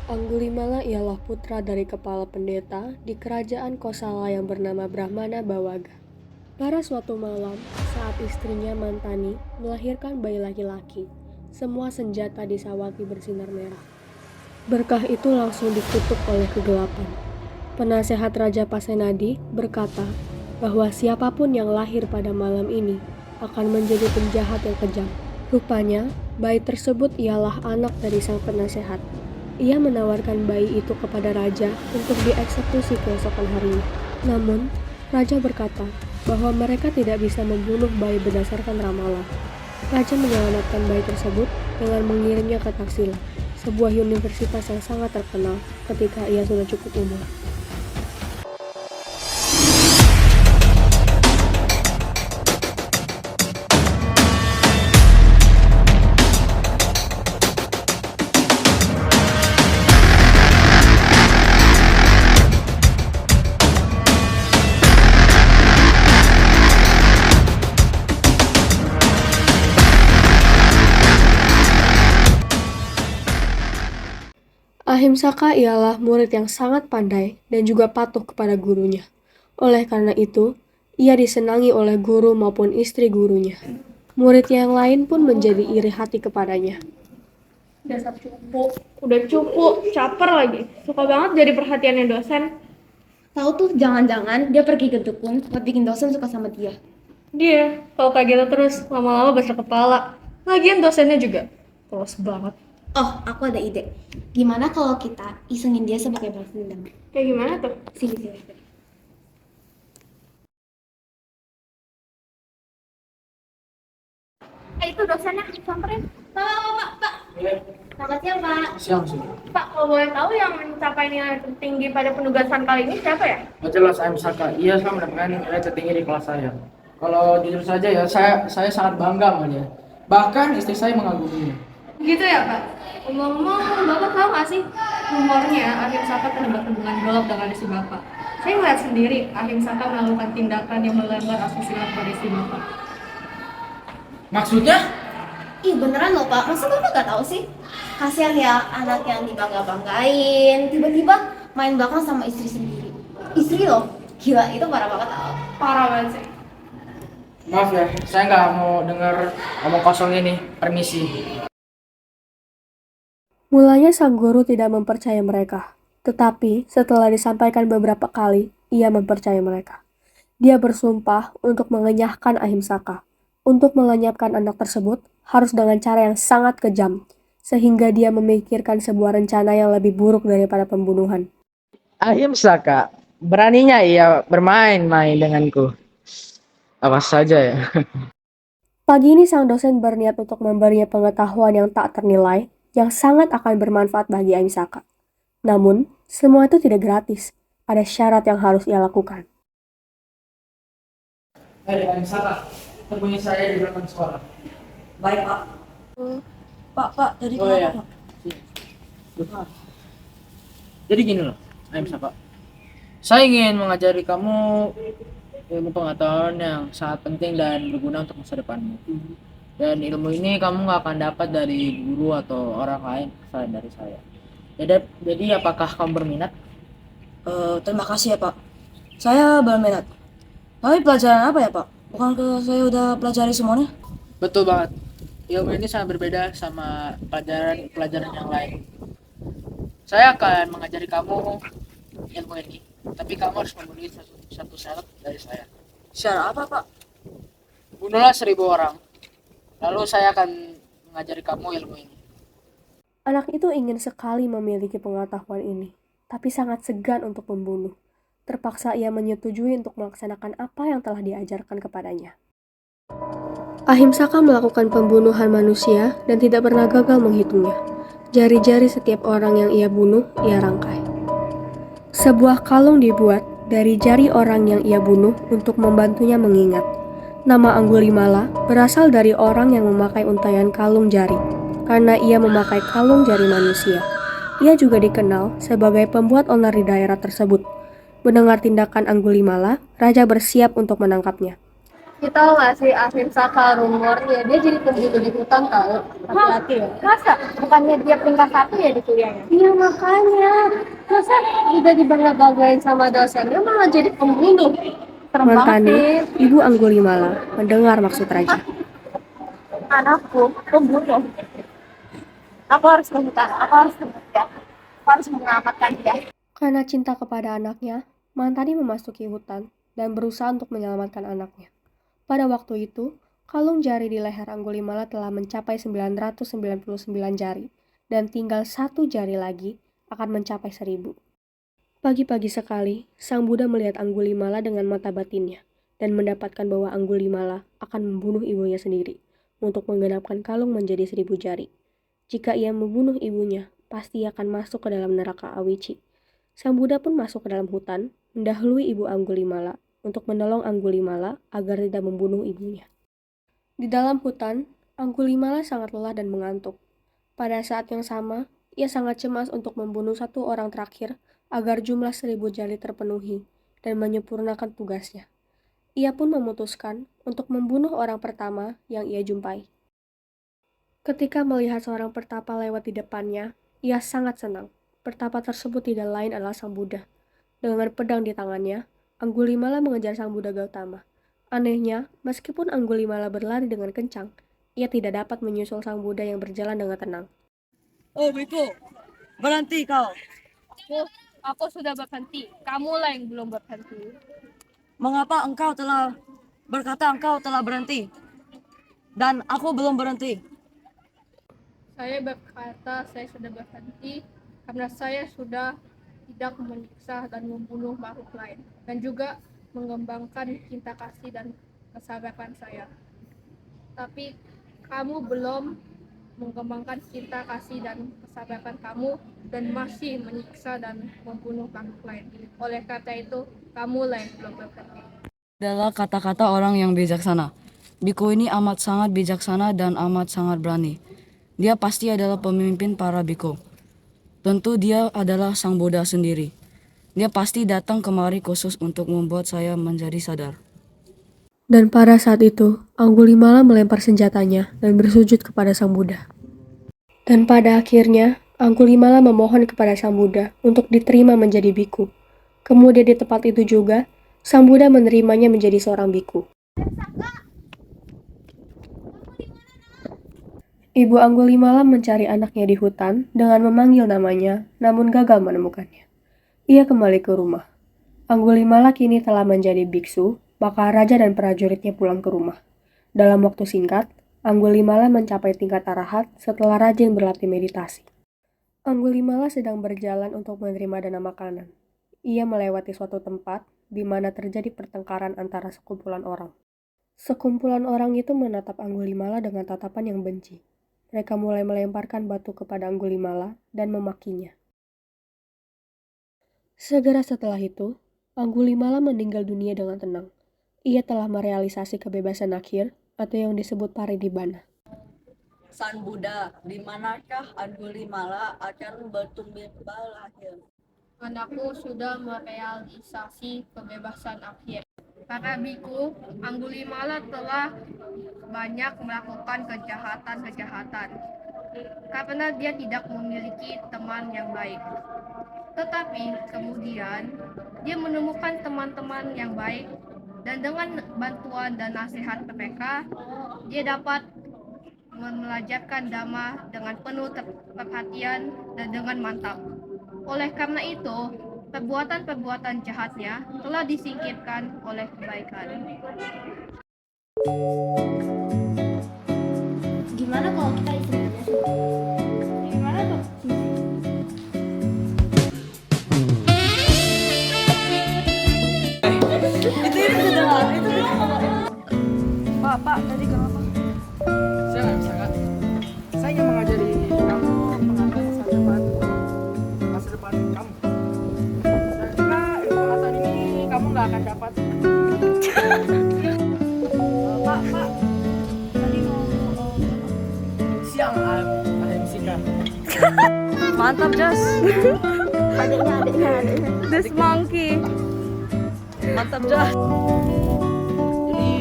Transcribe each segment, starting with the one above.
Anggulimala ialah putra dari kepala pendeta di kerajaan Kosala yang bernama Brahmana Bawaga. Pada suatu malam, saat istrinya Mantani melahirkan bayi laki-laki, semua senjata di Sawati bersinar merah. Berkah itu langsung dikutuk oleh kegelapan. Penasehat Raja Pasenadi berkata bahwa siapapun yang lahir pada malam ini akan menjadi penjahat yang kejam. Rupanya, bayi tersebut ialah anak dari sang penasehat. Ia menawarkan bayi itu kepada raja untuk dieksekusi keesokan harinya. Namun, raja berkata bahwa mereka tidak bisa membunuh bayi berdasarkan ramalan. Raja menyelamatkan bayi tersebut dengan mengirimnya ke Taksila, sebuah universitas yang sangat terkenal ketika ia sudah cukup umur. Ahimsaka ialah murid yang sangat pandai dan juga patuh kepada gurunya. Oleh karena itu, ia disenangi oleh guru maupun istri gurunya. Murid yang lain pun menjadi iri hati kepadanya. Dasar cupu, udah cupu, caper lagi. Suka banget jadi perhatiannya dosen. Tahu tuh jangan-jangan dia pergi ke dukun buat bikin dosen suka sama dia. Dia, kalau kayak gitu terus, lama-lama besar kepala. Lagian dosennya juga polos banget. Oh, aku ada ide. Gimana kalau kita isengin dia sebagai balas dendam? Kayak gimana tuh? Sini, sini. Itu dosennya, samperin. Pak. Selamat siang, Pak. Siang sih. Pak, kalau boleh tahu yang mencapai nilai tertinggi pada penugasan kali ini siapa ya? Jelas I'm Saka. Iya, saya mendapatkan nilai tertinggi di kelas saya. Kalau jujur saja ya, saya sangat bangga sama dia. Bahkan istri saya mengaguminya. Gitu ya, Pak? Ngomong-ngomong, Bapak tahu nggak sih rumornya Ahim Saka terlibat hubungan gelap dengan istri Bapak? Saya ngeliat sendiri Ahim Saka melakukan tindakan yang melanggar asusila pada istri Bapak. Maksudnya? Ih, beneran loh, Pak. Masa Bapak gak tahu sih? Kasihan ya anak yang dibangga-banggain, tiba-tiba main belakang sama istri sendiri. Istri loh, gila, itu parah banget tau. Parah banget sih. Maaf ya, saya nggak mau dengar omong kosong ini. Permisi. Mulanya sang guru tidak mempercaya mereka, tetapi setelah disampaikan beberapa kali, ia mempercaya mereka. Dia bersumpah untuk mengenyahkan Ahimsaka. Untuk melenyapkan anak tersebut harus dengan cara yang sangat kejam, sehingga dia memikirkan sebuah rencana yang lebih buruk daripada pembunuhan. Ahimsaka, beraninya ia bermain-main denganku. Apa saja ya. Pagi ini sang dosen berniat untuk memberinya pengetahuan yang tak ternilai, yang sangat akan bermanfaat bagi Ahimsaka. Namun, semua itu tidak gratis. Ada syarat yang harus ia lakukan. Hai Ahimsaka, temui saya di belakang sekolah. Baik, Pak. Pak, jadi Oh kenapa, iya. Pak? Jadi gini loh, Ahimsaka. Saya ingin mengajari kamu ilmu pengetahuan yang sangat penting dan berguna untuk masa depanmu. Dan ilmu ini kamu nggak akan dapat dari guru atau orang lain selain dari saya. Jadi apakah kamu berminat? Terima kasih ya, Pak. Saya berminat. Tapi pelajaran apa ya, Pak? Bukankah saya udah pelajari semuanya? Betul banget. Ilmu ini sangat berbeda sama pelajaran yang lain. Saya akan mengajari kamu ilmu ini, tapi kamu harus memenuhi satu syarat dari saya. Syarat apa, Pak? Bunuhlah 1.000 orang, lalu saya akan mengajari kamu ilmu ini. Anak itu ingin sekali memiliki pengetahuan ini, tapi sangat segan untuk membunuh. Terpaksa ia menyetujui untuk melaksanakan apa yang telah diajarkan kepadanya. Ahimsaka melakukan pembunuhan manusia dan tidak pernah gagal menghitungnya. Jari-jari setiap orang yang ia bunuh, ia rangkai. Sebuah kalung dibuat dari jari orang yang ia bunuh untuk membantunya mengingat. Nama Anggulimala berasal dari orang yang memakai untaian kalung jari, karena ia memakai kalung jari manusia. Ia juga dikenal sebagai pembuat onar di daerah tersebut. Mendengar tindakan Anggulimala, raja bersiap untuk menangkapnya. Kita tahu nggak sih Afif Saka rumornya dia jadi pembunuh di hutan tahu. Hati-hati ya. Masa? Bukannya dia peringkat 1 ya di kuliahnya? Iya makanya. Masa udah dibangga-banggain sama dosennya malah jadi pembunuh. Serem banget Mentani, sih. Ibu Anggulimala, mendengar maksud raja. Anakku pembunuh. Aku harus ke hutan. Aku harus ke dia. Aku harus menyelamatkan dia. Karena cinta kepada anaknya, Mantani memasuki hutan dan berusaha untuk menyelamatkan anaknya. Pada waktu itu, kalung jari di leher Anggulimala telah mencapai 999 jari, dan tinggal 1 jari lagi akan mencapai 1000. Pagi-pagi sekali, Sang Buddha melihat Anggulimala dengan mata batinnya, dan mendapatkan bahwa Anggulimala akan membunuh ibunya sendiri, untuk menggenapkan kalung menjadi 1000 jari. Jika ia membunuh ibunya, pasti ia akan masuk ke dalam neraka Awici. Sang Buddha pun masuk ke dalam hutan, mendahului ibu Anggulimala, untuk menolong Anggulimala agar tidak membunuh ibunya. Di dalam hutan, Anggulimala sangat lelah dan mengantuk. Pada saat yang sama, ia sangat cemas untuk membunuh 1 orang terakhir agar jumlah 1000 jari terpenuhi dan menyempurnakan tugasnya. Ia pun memutuskan untuk membunuh orang pertama yang ia jumpai. Ketika melihat seorang pertapa lewat di depannya, ia sangat senang. Pertapa tersebut tidak lain adalah Sang Buddha. Dengan pedang di tangannya, Anggulimala mengejar Sang Buddha Gautama. Anehnya, meskipun Anggulimala berlari dengan kencang, ia tidak dapat menyusul Sang Buddha yang berjalan dengan tenang. Oh Biku, berhenti kau. Aku sudah berhenti. Kamulah yang belum berhenti. Mengapa engkau telah berkata engkau telah berhenti? Dan aku belum berhenti. Saya berkata saya sudah berhenti karena saya sudah tidak menyiksa dan membunuh makhluk lain, dan juga mengembangkan cinta kasih dan kesabaran saya. Tapi kamu belum mengembangkan cinta kasih dan kesabaran kamu dan masih menyiksa dan membunuh makhluk lain. Oleh kata itu, kamulah yang belum berhenti. Adalah kata-kata orang yang bijaksana. Biku ini amat sangat bijaksana dan amat sangat berani. Dia pasti adalah pemimpin para biku. Tentu dia adalah Sang Buddha sendiri. Dia pasti datang kemari khusus untuk membuat saya menjadi sadar. Dan pada saat itu, Anggulimala melempar senjatanya dan bersujud kepada Sang Buddha. Dan pada akhirnya, Anggulimala memohon kepada Sang Buddha untuk diterima menjadi biku. Kemudian di tempat itu juga, Sang Buddha menerimanya menjadi seorang biku. Ibu Anggulimala mencari anaknya di hutan dengan memanggil namanya, namun gagal menemukannya. Ia kembali ke rumah. Anggulimala kini telah menjadi biksu, maka raja dan prajuritnya pulang ke rumah. Dalam waktu singkat, Anggulimala mencapai tingkat arahat setelah rajin berlatih meditasi. Anggulimala sedang berjalan untuk menerima dana makanan. Ia melewati suatu tempat di mana terjadi pertengkaran antara sekumpulan orang. Sekumpulan orang itu menatap Anggulimala dengan tatapan yang benci. Mereka mulai melemparkan batu kepada Anggulimala dan memakinya. Segera setelah itu, Anggulimala meninggal dunia dengan tenang. Ia telah merealisasi kebebasan akhir atau yang disebut parinibbana. Sang Buddha, di manakah Anggulimala akan bertumbuh lahir? Anakku sudah merealisasi kebebasan akhir. Para biku, Anggulimala telah banyak melakukan kejahatan-kejahatan karena dia tidak memiliki teman yang baik. Tetapi kemudian dia menemukan teman-teman yang baik, dan dengan bantuan dan nasihat mereka, dia dapat mengajarkan Dhamma dengan penuh perhatian dan dengan mantap. Oleh karena itu, perbuatan-perbuatan jahatnya telah disingkirkan oleh kebaikan. Gimana kalau kita isi aja sih? Gimana tuh? Pak, tadi kenapa? Saya nggak bisa kak. Saya ingin mengajari kamu mengatur masa depan kamu. Dan juga ilmu pengetahuan ini kamu nggak akan dapat. Pak, tadi mau Siang AMC kak. mantap Jas. Adiknya. This monkey. Mantap Jas. Jadi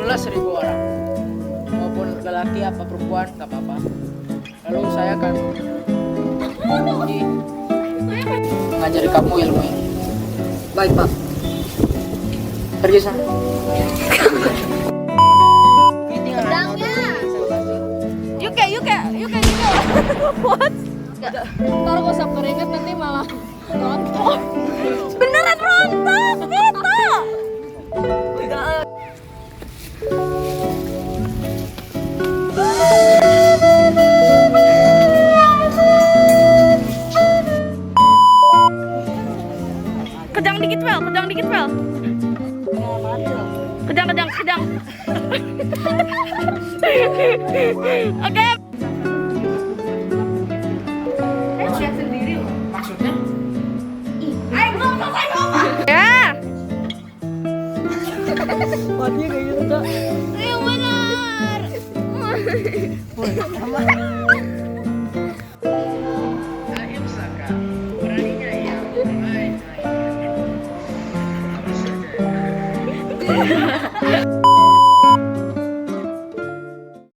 kumpullah 1.000 orang, maupun laki-laki apa perempuan, nggak apa-apa. Lalu saya akan mengajari kamu ilmu ini. Baik, Pak. Pergi sana. What? Ntar gak usah keringet nanti malah rontok. Beneran rontok gitu. Kedang dikit Wel, kedang dikit Wel. Kedang. Oke. Lihat sendiri loh. Maksudnya? Ayo belum selesai ngomong. Ya. Wadinya kayak gitu, Kak. Yang benar. Beraninya ia.